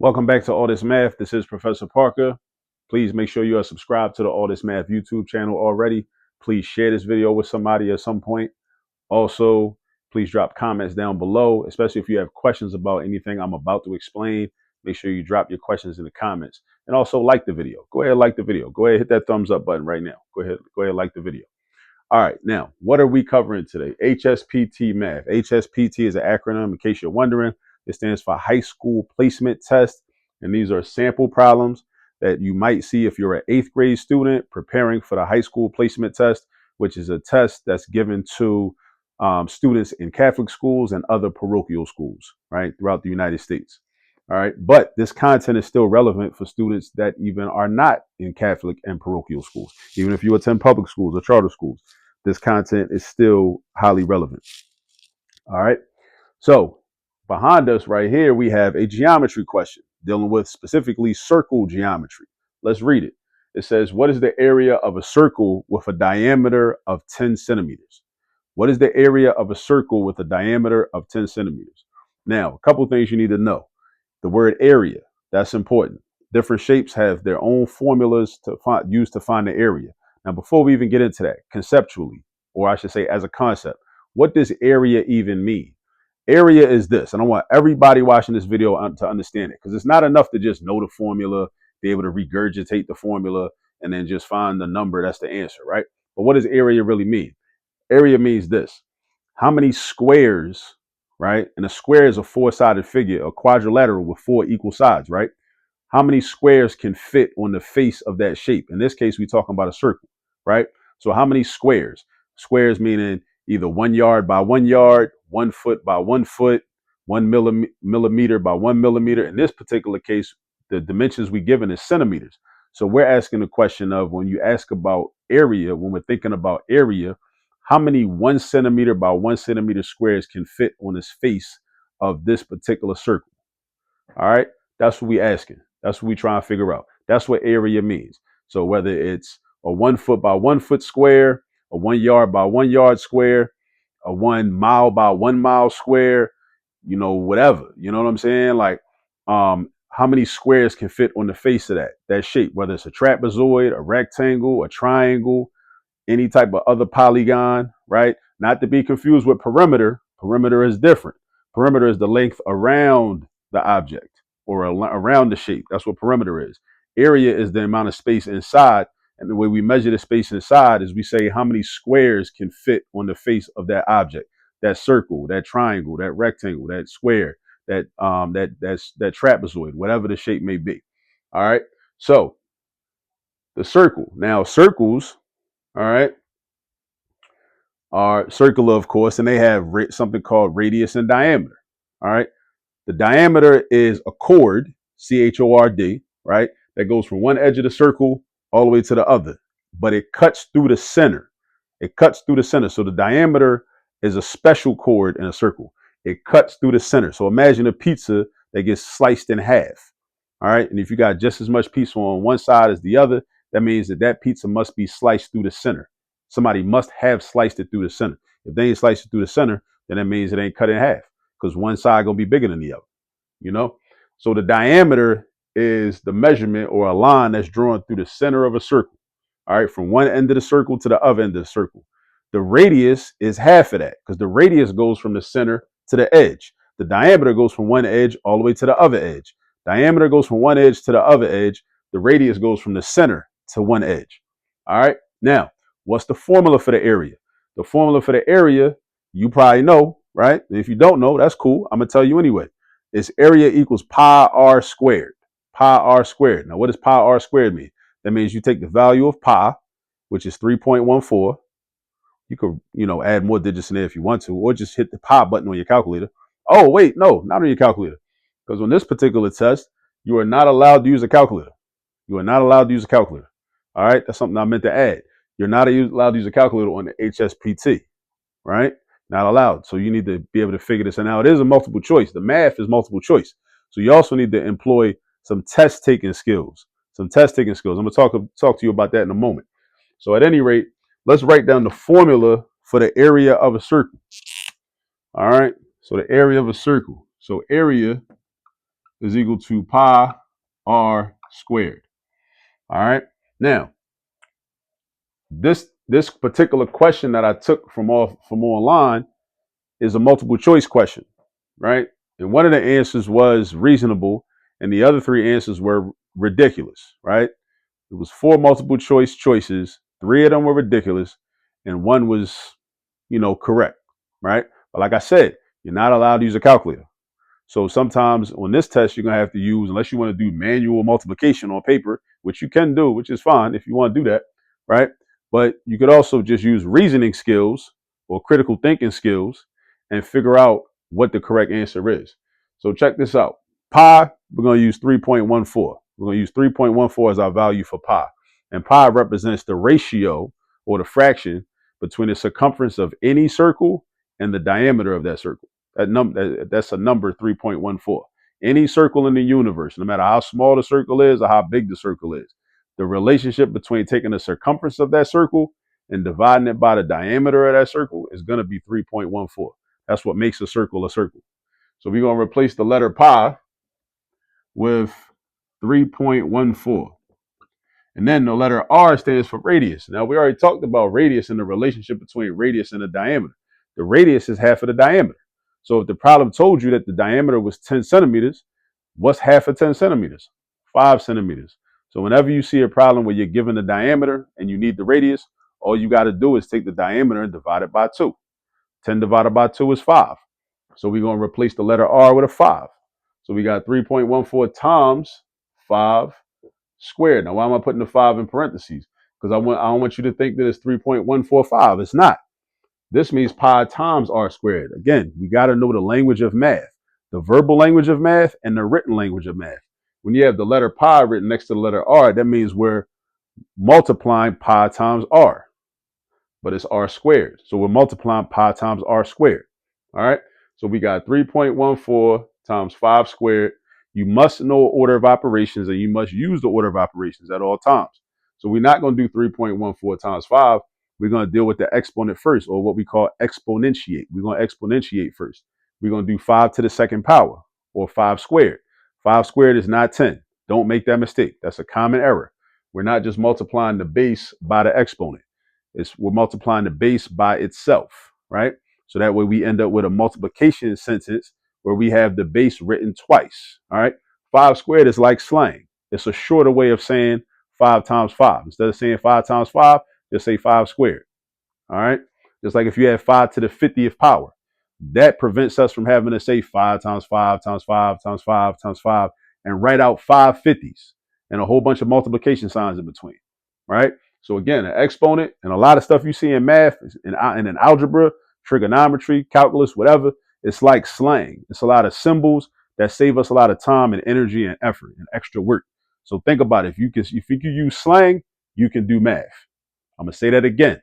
Welcome back to All This Math. This is Professor Parker. Please make sure you are subscribed to the All This Math YouTube channel already. Please share this video with somebody at some point. Also, please drop comments down below, especially if you have questions about anything I'm about to explain. Make sure you drop your questions in the comments. And also like the video. Go ahead and like the video. Go ahead and hit that thumbs up button right now. Go ahead and like the video. All right, now, what are we covering today? HSPT math. HSPT is an acronym, in case you're wondering. It stands for High School Placement Test, and these are sample problems that you might see if you're an 8th grade student preparing for the High School Placement Test, which is a test that's given to students in Catholic schools and other parochial schools, right, throughout the United States. All right, but this content is still relevant for students that even are not in Catholic and parochial schools. Even if you attend public schools or charter schools, this content is still highly relevant. All right, so behind us right here, we have a geometry question dealing with specifically circle geometry. Let's read it. It says, what is the area of a circle with a diameter of 10 centimeters? What is the area of a circle with a diameter of 10 centimeters? Now, a couple things you need to know. The word area, that's important. Different shapes have their own formulas to use to find the area. Now, before we even get into that, conceptually, or I should say as a concept, what does area even mean? Area is this, and I want everybody watching this video to understand it, because it's not enough to just know the formula, be able to regurgitate the formula, and then just find the number that's the answer, right? But what does area really mean? Area means this. How many squares, right? And a square is a four-sided figure, a quadrilateral with four equal sides, right? How many squares can fit on the face of that shape? In this case, we're talking about a circle, right? So how many squares? Squares meaning either 1 yard by 1 yard, 1 foot by 1 foot, 1 millimeter by 1 millimeter. In this particular case, the dimensions we given is centimeters. So we're asking the question of, when you ask about area, when we're thinking about area, how many 1 centimeter by 1 centimeter squares can fit on the face of this particular circle? All right, that's what we asking. That's what we trying to figure out. That's what area means. So whether it's a 1 foot by 1 foot square, a 1 yard by 1 yard square, a 1 mile by 1 mile square, whatever. You know what I'm saying? Like, how many squares can fit on the face of that shape? Whether it's a trapezoid, a rectangle, a triangle, any type of other polygon, right? Not to be confused with perimeter. Perimeter is different. Perimeter is the length around the object or around the shape. That's what perimeter is. Area is the amount of space inside. And the way we measure the space inside is we say how many squares can fit on the face of that object, that circle, that triangle, that rectangle, that square, that trapezoid, whatever the shape may be. All right. So the circle. Now circles, all right, are circular, of course, and they have something called radius and diameter. All right. The diameter is a chord, chord, right? That goes from one edge of the circle all the way to the other, but it cuts through the center. It cuts through the center. So the diameter is a special chord in a circle. It cuts through the center. So imagine a pizza that gets sliced in half. All right. And if you got just as much pizza on one side as the other, that means that pizza must be sliced through the center. Somebody must have sliced it through the center. If they ain't sliced it through the center, then that means it ain't cut in half, because one side gonna be bigger than the other, you know? So the diameter is the measurement or a line that's drawn through the center of a circle. All right, from one end of the circle to the other end of the circle. The radius is half of that, because the radius goes from the center to the edge. The diameter goes from one edge all the way to the other edge. Diameter goes from one edge to the other edge. The radius goes from the center to one edge. All right. Now, what's the formula for the area? The formula for the area, you probably know, right? And if you don't know, that's cool. I'm going to tell you anyway. It's area equals pi r squared. Pi r squared. Now, what does pi r squared mean? That means you take the value of pi, which is 3.14. You could, add more digits in there if you want to, or just hit the pi button on your calculator. Oh, wait, no, not on your calculator. Because on this particular test, you are not allowed to use a calculator. You are not allowed to use a calculator. All right, that's something I meant to add. You're not allowed to use a calculator on the HSPT, right? Not allowed. So you need to be able to figure this out. Now, it is a multiple choice. The math is multiple choice. So you also need to employ some test taking skills. I'm going to talk to you about that in a moment. So at any rate, let's write down the formula for the area of a circle. All right. So the area of a circle. So area is equal to pi r squared. All right. Now, this particular question that I took from online is a multiple choice question, right? And one of the answers was reasonable, and the other three answers were ridiculous, right? It was four multiple choice choices. Three of them were ridiculous, and one was, correct, right? But like I said, you're not allowed to use a calculator. So sometimes on this test, you're going to have to use, unless you want to do manual multiplication on paper, which you can do, which is fine if you want to do that, right? But you could also just use reasoning skills or critical thinking skills and figure out what the correct answer is. So check this out. Pi, we're going to use 3.14. We're going to use 3.14 as our value for pi. And pi represents the ratio or the fraction between the circumference of any circle and the diameter of that circle. That's a number 3.14. Any circle in the universe, no matter how small the circle is or how big the circle is, the relationship between taking the circumference of that circle and dividing it by the diameter of that circle is going to be 3.14. That's what makes a circle a circle. So we're going to replace the letter pi with 3.14. And then the letter R stands for radius. Now, we already talked about radius and the relationship between radius and the diameter. The radius is half of the diameter. So if the problem told you that the diameter was 10 centimeters, what's half of 10 centimeters? 5 centimeters. So whenever you see a problem where you're given the diameter and you need the radius, all you got to do is take the diameter and divide it by 2. 10 divided by 2 is 5. So we're going to replace the letter R with a 5. So we got 3.14 times 5 squared. Now, why am I putting the 5 in parentheses? Because I don't want you to think that it's 3.145. It's not. This means pi times r squared. Again, we got to know the language of math, the verbal language of math and the written language of math. When you have the letter pi written next to the letter r, that means we're multiplying pi times r, but it's r squared. So we're multiplying pi times r squared. All right. So we got 3.14 times 5 squared. You must know order of operations and you must use the order of operations at all times. So we're not going to do 3.14 times 5. We're going to deal with the exponent first, or what we call exponentiate. We're going to exponentiate first. We're going to do 5 to the second power, or 5 squared. 5 squared is not 10. Don't make that mistake. That's a common error. We're not just multiplying the base by the exponent. We're multiplying the base by itself, right? So that way we end up with a multiplication sentence where we have the base written twice. All right. 5 squared is like slang. It's a shorter way of saying 5 times 5. Instead of saying 5 times 5, just say 5 squared. All right. Just like if you have 5 to the 50th power, that prevents us from having to say 5 times 5 times 5 times 5 times 5 and write out 5 50s and a whole bunch of multiplication signs in between. Right. So again, an exponent and a lot of stuff you see in math and in algebra, trigonometry, calculus, whatever, it's like slang. It's a lot of symbols that save us a lot of time and energy and effort and extra work. So think about it. If you can use slang, you can do math. I'm gonna say that again.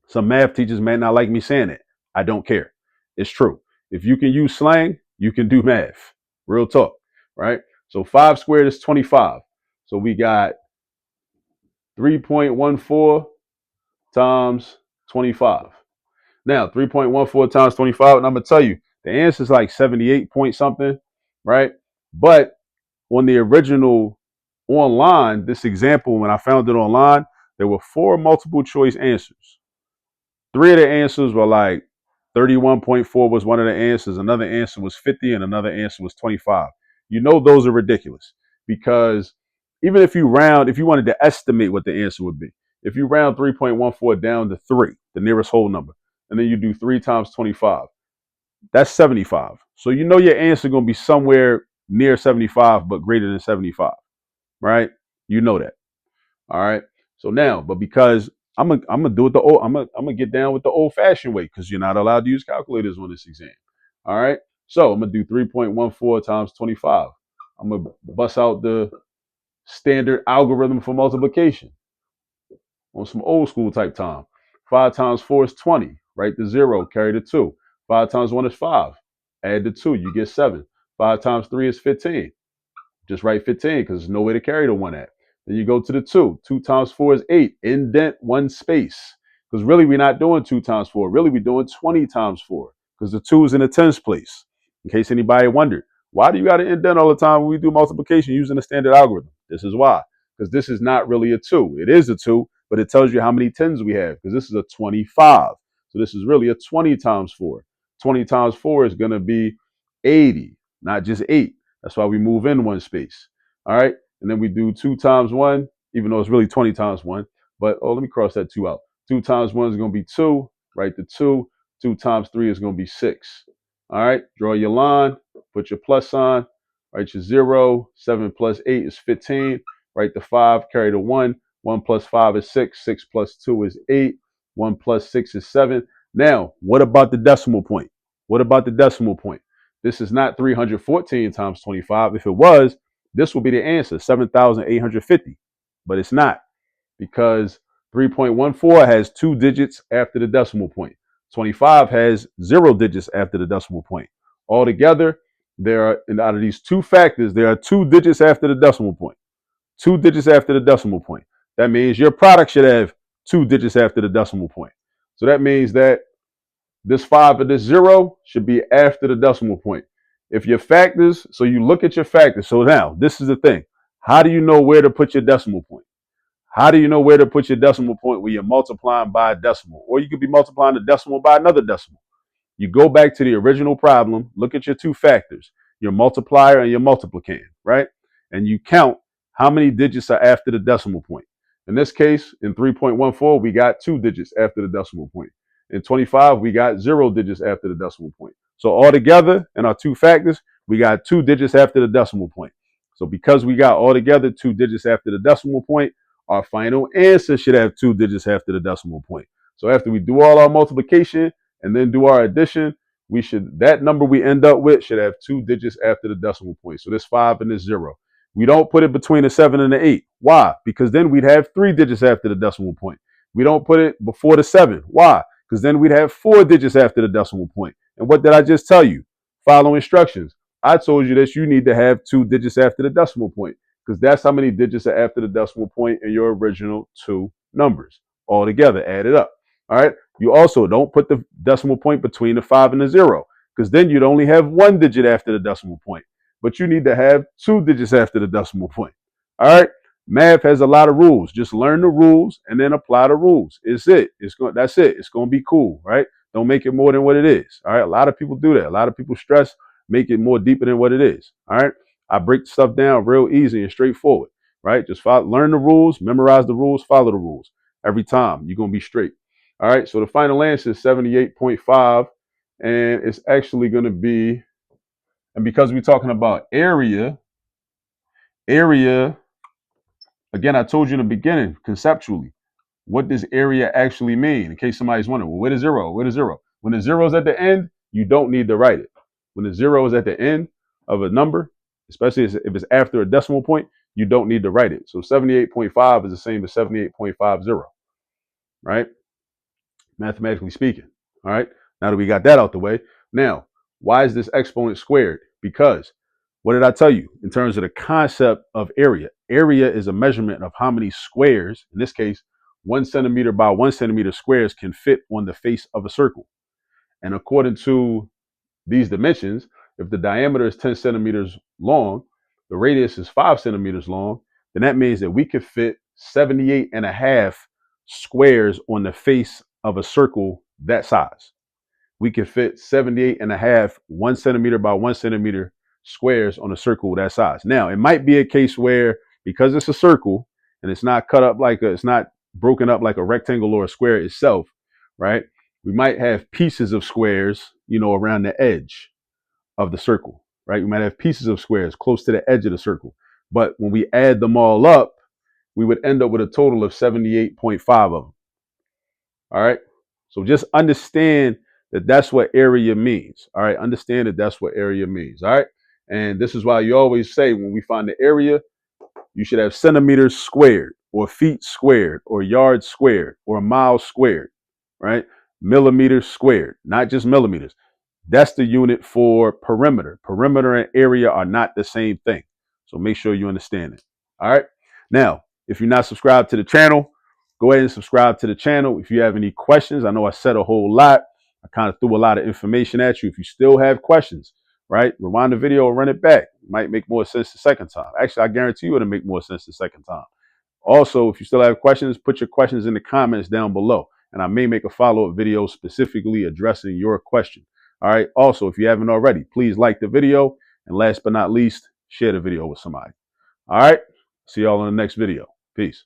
Some math teachers may not like me saying it. I don't care. It's true. If you can use slang, you can do math. Real talk, right? So 5 squared is 25. So we got 3.14 times 25. Now, 3.14 times 25, and I'm going to tell you, the answer is like 78 point something, right? But on the original online, this example, when I found it online, there were 4 multiple choice answers. 3 of the answers were like 31.4 was one of the answers, another answer was 50, and another answer was 25. You know those are ridiculous because even if you wanted to estimate what the answer would be, if you round 3.14 down to 3, the nearest whole number, and then you do 3 times 25, that's 75. So you know your answer is going to be somewhere near 75, but greater than 75, right? You know that. All right. So now, but because I'm gonna do it I'm gonna get down with the old fashioned way because you're not allowed to use calculators on this exam. All right. So I'm gonna do 3.14 times 25. I'm gonna bust out the standard algorithm for multiplication on some old school type time. 5 times 4 is 20. Write the 0, carry the 2. 5 times 1 is 5. Add the 2, you get 7. 5 times 3 is 15. Just write 15 because there's no way to carry the 1 at. Then you go to the 2. 2 times 4 is 8. Indent 1 space. Because really, we're not doing 2 times 4. Really, we're doing 20 times 4 because the 2 is in the tens place. In case anybody wondered, Why do you got to indent all the time when we do multiplication using the standard algorithm? This is why. Because this is not really a 2. It is a 2, but it tells you how many tens we have because this is a 25. So this is really a 20 times 4. 20 times 4 is going to be 80, not just 8. That's why we move in one space. All right. And then we do 2 times 1, even though it's really 20 times 1. But, oh, let me cross that 2 out. 2 times 1 is going to be 2. Write the 2. 2 times 3 is going to be 6. All right. Draw your line. Put your plus sign. Write your 0. 7 plus 8 is 15. Write the 5. Carry the 1. 1 plus 5 is 6. 6 plus 2 is 8. 1 plus 6 is 7. Now, what about the decimal point? What about the decimal point? This is not 314 times 25. If it was, this would be the answer, 7,850. But it's not because 3.14 has 2 digits after the decimal point. 25 has 0 digits after the decimal point. Altogether, there are, and out of these two factors, there are 2 digits after the decimal point. 2 digits after the decimal point. That means your product should have 2 digits after the decimal point. So that means that this 5 and this 0 should be after the decimal point. If your factors, so you look at your factors. So now, this is the thing. How do you know where to put your decimal point? How do you know where to put your decimal point when you're multiplying by a decimal? Or you could be multiplying the decimal by another decimal. You go back to the original problem, look at your two factors, your multiplier and your multiplicand, right? And you count how many digits are after the decimal point. In this case, in 3.14, we got 2 digits after the decimal point. In 25, we got 0 digits after the decimal point. So altogether, in our two factors, we got 2 digits after the decimal point. So because we got altogether 2 digits after the decimal point, our final answer should have 2 digits after the decimal point. So after we do all our multiplication and then do our addition, we should, that number we end up with should have 2 digits after the decimal point. So this 5 and this 0. We don't put it between the 7 and the 8. Why? Because then we'd have 3 digits after the decimal point. We don't put it before the 7. Why? Because then we'd have 4 digits after the decimal point. And what did I just tell you? Follow instructions. I told you that you need to have 2 digits after the decimal point because that's how many digits are after the decimal point in your original two numbers. All together, add it up. All right. You also don't put the decimal point between the 5 and the 0 because then you'd only have 1 digit after the decimal point. But you need to have 2 digits after the decimal point. All right. Math has a lot of rules. Just learn the rules and then apply the rules. It's it. That's it. It's going to be cool, right? Don't make it more than what it is. All right. A lot of people do that. A lot of people stress, make it more deeper than what it is. All right. I break stuff down real easy and straightforward, right? Just learn the rules, memorize the rules, follow the rules. Every time you're going to be straight. All right. So the final answer is 78.5. And it's actually going to be, and because we're talking about area, again, I told you in the beginning, conceptually, what does area actually mean? In case somebody's wondering, well, where the 0? Where the 0? When the 0 is at the end, you don't need to write it. When the 0 is at the end of a number, especially if it's after a decimal point, you don't need to write it. So 78.5 is the same as 78.50, right? Mathematically speaking. All right. Now that we got that out the way, now, why is this exponent squared? Because what did I tell you in terms of the concept of area? Area is a measurement of how many squares, in this case, 1 centimeter by 1 centimeter squares can fit on the face of a circle. And according to these dimensions, if the diameter is 10 centimeters long, the radius is 5 centimeters long, then that means that we could fit 78 and a half squares on the face of a circle that size. We could fit 78 and a half 1 centimeter by 1 centimeter squares on a circle that size. Now, it might be a case where because it's a circle and it's not cut up it's not broken up like a rectangle or a square itself, right? We might have pieces of squares, around the edge of the circle, right? We might have pieces of squares close to the edge of the circle. But when we add them all up, we would end up with a total of 78.5 of them. All right. So just understand that that's what area means. All right. Understand that that's what area means. All right. And this is why you always say when we find the area, you should have centimeters squared or feet squared or yards squared or miles squared, right? Millimeters squared, not just millimeters. That's the unit for perimeter. Perimeter and area are not the same thing. So make sure you understand it. All right. Now, if you're not subscribed to the channel, go ahead and subscribe to the channel. If you have any questions, I know I said a whole lot. I kind of threw a lot of information at you. If you still have questions, right? Rewind the video and run it back. Might make more sense the second time. Actually, I guarantee you it'll make more sense the second time. Also, if you still have questions, put your questions in the comments down below, and I may make a follow-up video specifically addressing your question. All right. Also, if you haven't already, please like the video, and last but not least, share the video with somebody. All right. See y'all in the next video. Peace.